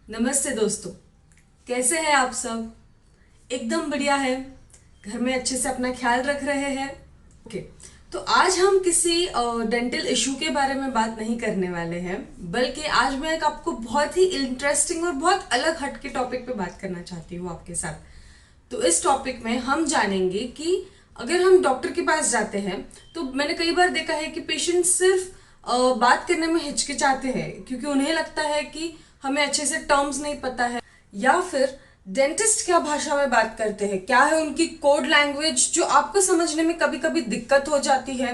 नमस्ते दोस्तों। कैसे हैं आप सब? एकदम बढ़िया है। घर में अच्छे से अपना ख्याल रख रहे हैं। ओके। तो आज हम किसी डेंटल इशू के बारे में बात नहीं करने वाले हैं, बल्कि आज मैं एक आपको बहुत ही इंटरेस्टिंग और बहुत अलग हटके टॉपिक पे बात करना चाहती हूँ आपके साथ। तो इस टॉपिक में हम जानेंगे कि अगर हम डॉक्टर के पास जाते हैं तो मैंने कई बार देखा है कि पेशेंट सिर्फ बात करने में हिचकिचाते हैं क्योंकि उन्हें लगता है कि हमें अच्छे से टर्म्स नहीं पता है, या फिर डेंटिस्ट क्या भाषा में बात करते हैं, क्या है उनकी कोड लैंग्वेज जो आपको समझने में कभी कभी दिक्कत हो जाती है,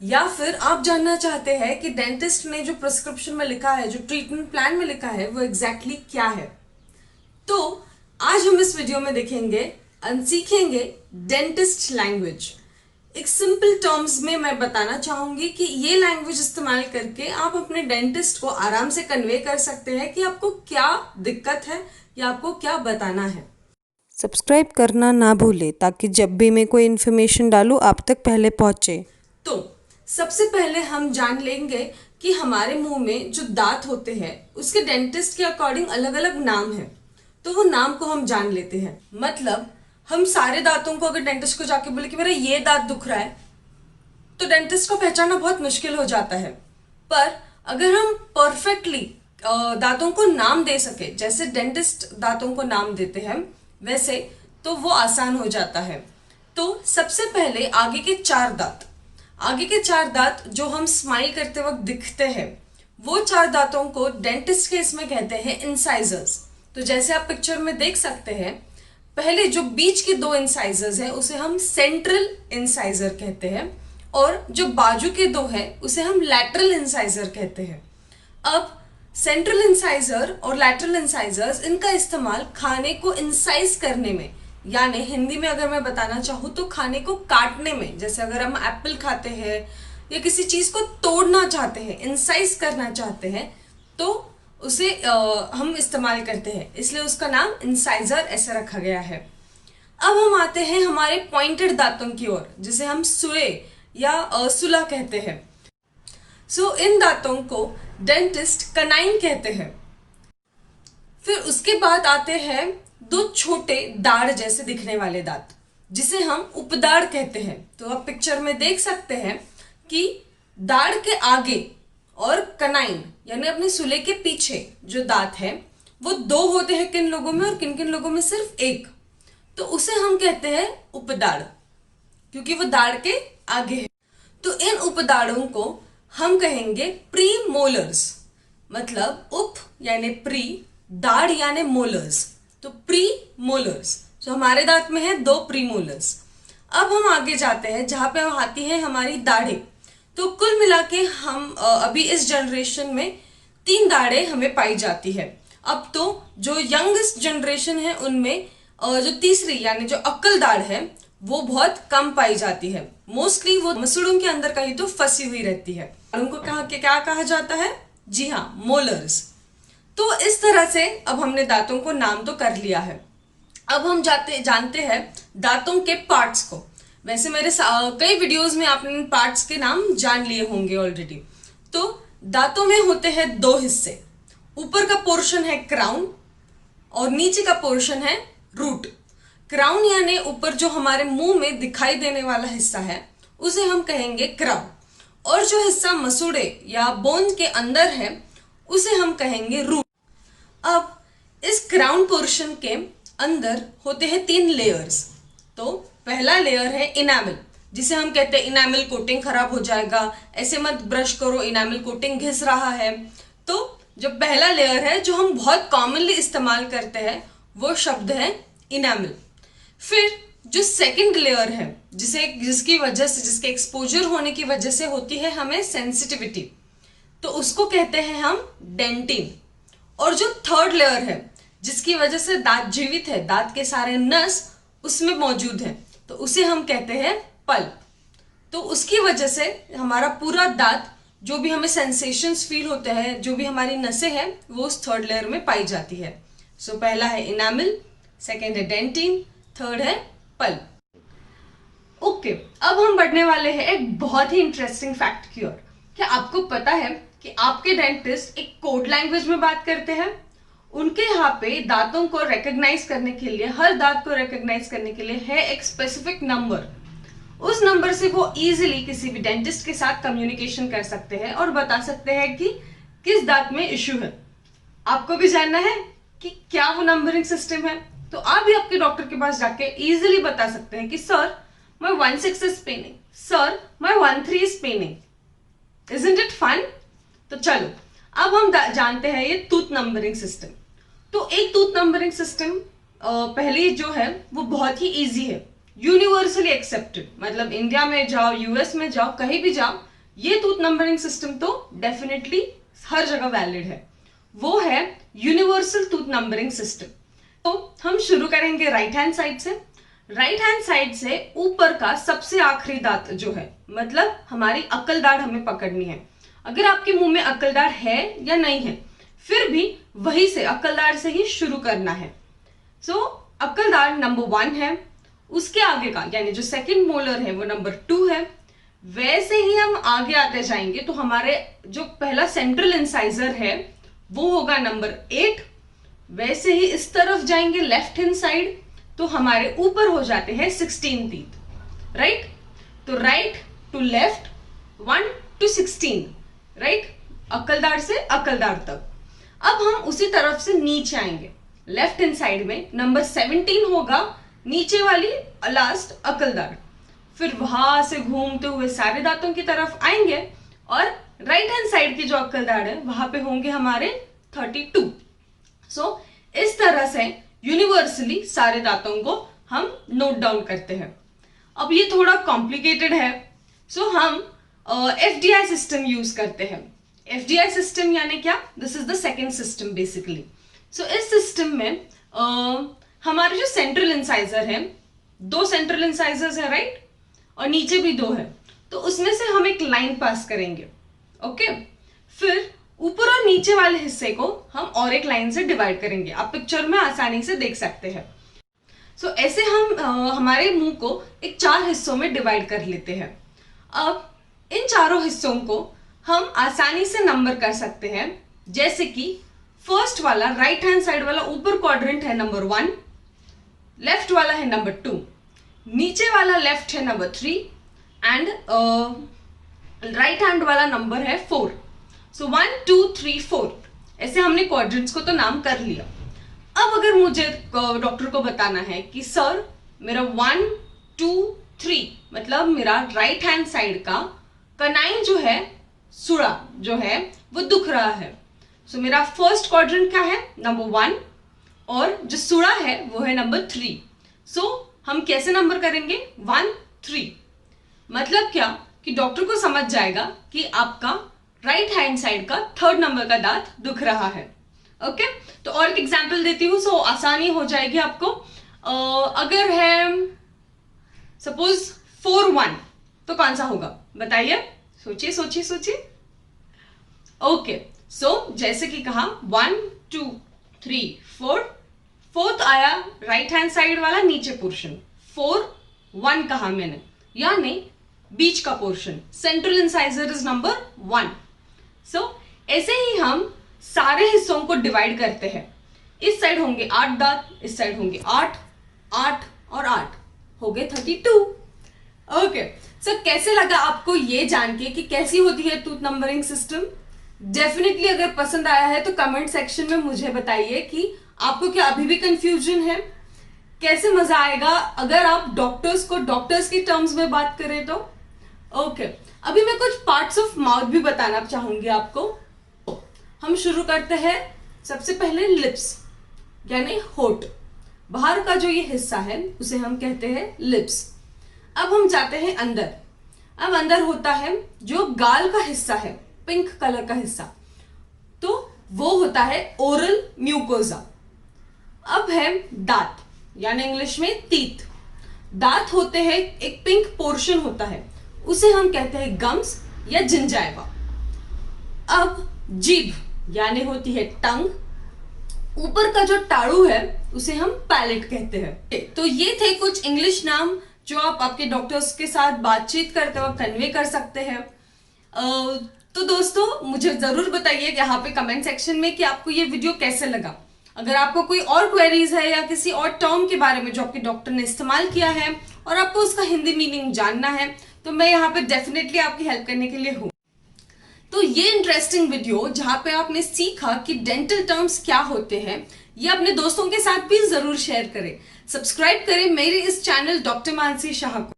या फिर आप जानना चाहते हैं कि डेंटिस्ट ने जो प्रिस्क्रिप्शन में लिखा है, जो ट्रीटमेंट प्लान में लिखा है, वो एग्जैक्टली क्या है। तो आज हम इस वीडियो में देखेंगे सीखेंगे डेंटिस्ट लैंग्वेज। एक सिंपल टर्म्स में मैं बताना चाहूंगी कि ये लैंग्वेज इस्तेमाल करके आप अपने डेंटिस्ट को आराम से कन्वे कर सकते हैं कि आपको क्या दिक्कत है या आपको क्या बताना है। सब्सक्राइब करना ना भूलें ताकि जब भी मैं कोई इन्फॉर्मेशन डालूं आप तक पहले पहुंचे। तो सबसे पहले हम जान लेंगे कि हमारे मुंह में जो दांत होते हैं उसके डेंटिस्ट के अकॉर्डिंग अलग अलग नाम है। तो वो नाम को हम जान लेते हैं। मतलब हम सारे दांतों को अगर डेंटिस्ट को जाके बोले कि मेरा ये दांत दुख रहा है, तो डेंटिस्ट को पहचानना बहुत मुश्किल हो जाता है। पर अगर हम परफेक्टली दांतों को नाम दे सके, जैसे डेंटिस्ट दांतों को नाम देते हैं वैसे, तो वो आसान हो जाता है। तो सबसे पहले आगे के चार दांत जो हम स्माइल करते वक्त दिखते हैं, वो चार दांतों को डेंटिस्ट के इसमें कहते हैं इंसाइजर्स। तो जैसे आप पिक्चर में देख सकते हैं, पहले जो बीच के दो इंसाइजर्स हैं उसे हम सेंट्रल इंसाइजर कहते हैं, और जो बाजू के दो है उसे हम लैटरल इंसाइजर कहते हैं। अब सेंट्रल इंसाइजर और लैटरल इंसाइजर्स, इनका इस्तेमाल खाने को इंसाइज करने में, यानी हिंदी में अगर मैं बताना चाहूँ तो खाने को काटने में, जैसे अगर हम एप्पल खाते हैं या किसी चीज को तोड़ना चाहते हैं, इंसाइज करना चाहते हैं, तो उसे हम इस्तेमाल करते हैं, इसलिए उसका नाम इंसाइजर ऐसे रखा गया है। अब हम आते हैं हमारे पॉइंटेड दांतों की ओर, जिसे हम सुए या सुला कहते हैं। इन दांतों को डेंटिस्ट कनाइन कहते हैं। फिर उसके बाद आते हैं दो छोटे दाढ़ जैसे दिखने वाले दांत, जिसे हम उपदाढ़ कहते हैं। तो आप पिक्चर में देख सकते हैं कि दाढ़ के आगे और कनाइन यानी अपने सुले के पीछे जो दांत है वो दो होते हैं किन लोगों में, और किन किन लोगों में सिर्फ एक। तो उसे हम कहते हैं उपदाढ़, क्योंकि वो दाढ़ के आगे है। तो इन उपदाढ़ों को हम कहेंगे प्री मोलर्स। मतलब उप यानी प्री, दाढ़ यानी मोलर्स, तो प्री मोलर्स। तो हमारे दांत में है दो प्री मोलर्स। अब हम आगे जाते हैं जहां पे आती है हमारी दाढ़ें। तो कुल मिला के हम अभी इस जनरेशन में तीन दाढ़ें हमें पाई जाती है। अब तो जो यंगेस्ट जनरेशन है उनमें जो तीसरी यानी जो अक्ल दाढ़ है वो बहुत कम पाई जाती है। मोस्टली वो मसूड़ों के अंदर कहीं तो फंसी हुई रहती है। उनको क्या कहा जाता है? जी हाँ, मोलर्स। तो इस तरह से अब हमने दांतों को नाम तो कर लिया है। अब हम जानते हैं दांतों के पार्ट्स को। वैसे मेरे कई वीडियोस में आपने इन पार्ट्स के नाम जान लिए होंगे ऑलरेडी। तो दांतों में होते हैं दो हिस्से। ऊपर का पोर्शन है क्राउन और नीचे का पोर्शन है रूट। क्राउन यानी ऊपर जो हमारे मुंह में दिखाई देने वाला हिस्सा है उसे हम कहेंगे क्राउन, और जो हिस्सा मसूड़े या बोन के अंदर है उसे हम कहेंगे रूट। अब इस क्राउन पोर्शन के अंदर होते हैं तीन लेयर्स। तो पहला लेयर है इनामिल, जिसे हम कहते हैं इनामिल कोटिंग खराब हो जाएगा, ऐसे मत ब्रश करो, इनामिल कोटिंग घिस रहा है। तो जो पहला लेयर है जो हम बहुत कॉमनली इस्तेमाल करते हैं वो शब्द है इनामिल। फिर जो सेकंड लेयर है जिसकी वजह से, जिसके एक्सपोजर होने की वजह से होती है हमें सेंसिटिविटी, तो उसको कहते हैं हम डेंटिन। और जो थर्ड लेयर है जिसकी वजह से दांत जीवित है, दांत के सारे नस उसमें मौजूद है, तो उसे हम कहते हैं पल्प। तो उसकी वजह से हमारा पूरा दांत, जो भी हमें सेंसेशंस फील होते हैं, जो भी हमारी नसें हैं, वो उस थर्ड लेयर में पाई जाती है। पहला है इनामिल, सेकेंड है डेंटिन, थर्ड है पल्प। ओके, अब हम बढ़ने वाले हैं एक बहुत ही इंटरेस्टिंग फैक्ट की ओर। क्या आपको पता है कि आपके डेंटिस्ट एक कोड लैंग्वेज में बात करते हैं? उनके यहाँ पे दांतों को रिकॉग्नाइज करने के लिए, हर दांत को रिकॉग्नाइज करने के लिए है एक स्पेसिफिक नंबर। उस नंबर से वो इजीली किसी भी डेंटिस्ट के साथ कम्युनिकेशन कर सकते हैं और बता सकते हैं कि किस दांत में इश्यू है। आपको भी जानना है कि क्या वो नंबरिंग सिस्टम है, तो आप भी आपके डॉक्टर के पास जाके इजीली बता सकते हैं कि sir my 16 is paining, sir my 13 is paining. Isn't it fun? तो चलो अब हम जानते हैं ये टूथ नंबरिंग सिस्टम। तो एक टूथ नंबरिंग सिस्टम पहले जो है वो बहुत ही इजी है, यूनिवर्सली एक्सेप्टेड, मतलब इंडिया में जाओ, यूएस में जाओ, कहीं भी जाओ, ये टूथ नंबरिंग सिस्टम तो डेफिनेटली हर जगह वैलिड है। वो है यूनिवर्सल टूथ नंबरिंग सिस्टम। तो हम शुरू करेंगे राइट हैंड साइड से। राइट हैंड साइड से ऊपर का सबसे आखिरी दांत जो है, मतलब हमारी अक्ल दाढ़ हमें पकड़नी है। अगर आपके मुंह में अक्ल दाढ़ है या नहीं है, फिर भी वही से, अक्ल दाढ़ से ही शुरू करना है। सो अक्ल दाढ़ नंबर 1 है, उसके आगे का यानी जो सेकंड मोलर है वो नंबर 2 है। वैसे ही हम आगे आते जाएंगे तो हमारे जो पहला सेंट्रल इंसाइजर है वो होगा नंबर 8। वैसे ही इस तरफ जाएंगे लेफ्ट हैंड साइड तो हमारे ऊपर हो जाते हैं 16 टीथ, राइट। तो right to left 1 to 16, right, अक्लदार से अक्लदार तक। अब हम उसी तरफ से नीचे आएंगे, लेफ्ट हैंड साइड में नंबर 17 होगा नीचे वाली लास्ट अक्लदार। फिर वहां से घूमते हुए सारे दांतों की तरफ आएंगे और राइट हैंड साइड की जो अक्लदार है वहां पे होंगे हमारे 32। सो इस तरह से यूनिवर्सली सारे दांतों को हम नोट डाउन करते हैं। अब ये थोड़ा कॉम्प्लिकेटेड है, सो हम एफडीआई सिस्टम यूज करते हैं। एफडीआई सिस्टम यानी क्या? This is the second system basically. So इस सिस्टम में हमारे जो सेंट्रल इंसाइजर है, 2 सेंट्रल इंसाइजर्स है, राइट, और नीचे भी 2 है, तो उसमें से हम एक लाइन पास करेंगे, ओके। फिर ऊपर और नीचे वाले हिस्से को हम और एक लाइन से डिवाइड करेंगे। आप पिक्चर में आसानी से देख सकते हैं। सो ऐसे हम हमारे मुंह को एक 4 हिस्सों में डिवाइड कर लेते हैं। अब इन चारों हिस्सों को हम आसानी से नंबर कर सकते हैं, जैसे कि फर्स्ट वाला राइट हैंड साइड वाला ऊपर क्वाड्रेंट है नंबर 1, लेफ्ट वाला है नंबर 2, नीचे वाला लेफ्ट है नंबर 3 एंड राइट हैंड वाला नंबर है 4। सो 1 2 3 4 ऐसे हमने क्वाड्रेंट्स को तो नाम कर लिया। अब अगर मुझे डॉक्टर को बताना है कि सर मेरा 1 2 3 मतलब मेरा राइट हैंड साइड का कनाइन जो है, सुड़ा जो है वो दुख रहा है। सो मेरा फर्स्ट क्वाड्रेंट क्या है? नंबर 1, और जो सुड़ा है वो है नंबर 3। सो हम कैसे नंबर करेंगे? 1 3। मतलब क्या कि डॉक्टर को समझ जाएगा कि आपका राइट हैंड साइड का 3rd नंबर का दांत दुख रहा है, ओके। तो और एक एग्जांपल देती हूँ, सो आसानी हो जाएगी आपको। अगर है सपोज 4 1 तो कौन सा होगा? बताइए, सोचिए सोचिए सोचिए। ओके, सो जैसे कि कहा 1 2 3 4, 4th आया राइट हैंड साइड वाला नीचे पोर्शन, 4 1 कहा मैंने, यानी बीच का portion, central incisor is number 1। सो ऐसे ही हम सारे हिस्सों को डिवाइड करते हैं। इस साइड होंगे 8 दांत, इस साइड होंगे 8 8 और 8, हो गए 32। ओके, सो कैसे लगा आपको ये जान के कि कैसी होती है टूथ नंबरिंग सिस्टम? डेफिनेटली अगर पसंद आया है तो कमेंट सेक्शन में मुझे बताइए कि आपको क्या अभी भी कंफ्यूजन है, कैसे मजा आएगा अगर आप डॉक्टर्स को डॉक्टर्स की टर्म्स में बात करें तो। ओके, अभी मैं कुछ पार्ट्स ऑफ माउथ भी बताना चाहूंगी आपको। हम शुरू करते हैं सबसे पहले लिप्स यानी होठ, बाहर का जो ये हिस्सा है उसे हम कहते हैं लिप्स। अब हम जाते हैं अंदर। अब अंदर होता है जो गाल का हिस्सा है, पिंक कलर का हिस्सा, तो वो होता है ओरल म्यूकोजा। अब है दांत यानी इंग्लिश में टीथ। दांत होते हैं, एक पिंक पोर्शन होता है, उसे हम कहते हैं गम्स या जिंजाइवा। अब जीभ यानी होती है टंग, ऊपर का जो टाड़ू है उसे हम पैलेट कहते हैं। तो ये थे कुछ इंग्लिश नाम जो आप आपके डॉक्टर्स के साथ बातचीत करते वक्त कन्वे कर सकते हैं। तो दोस्तों मुझे जरूर बताइए यहाँ पे कमेंट सेक्शन में कि आपको ये वीडियो कैसे लगा। अगर आपको कोई और क्वेरीज है या किसी और टर्म के बारे में जो आपके डॉक्टर ने इस्तेमाल किया है और आपको उसका हिंदी मीनिंग जानना है, तो मैं यहाँ पे डेफिनेटली आपकी हेल्प करने के लिए हूँ। तो ये इंटरेस्टिंग वीडियो जहाँ पे आपने सीखा कि डेंटल टर्म्स क्या होते हैं, ये अपने दोस्तों के साथ भी जरूर शेयर करें। सब्सक्राइब करें मेरे इस चैनल डॉक्टर मानसी शाह को।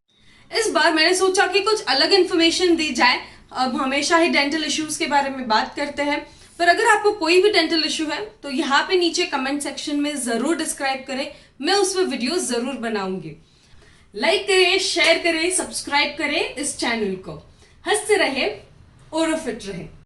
इस बार मैंने सोचा कि कुछ अलग इन्फॉर्मेशन दी जाए। अब हमेशा ही डेंटल इश्यूज के बारे में बात करते हैं, पर अगर आपको कोई भी डेंटल इशू है तो यहाँ पे नीचे कमेंट सेक्शन में जरूर डिस्क्राइब करें, मैं उस पर वीडियो जरूर बनाऊंगी। लाइक करें, शेयर करें, सब्सक्राइब करें इस चैनल को। हंसते रहे और फिट रहे।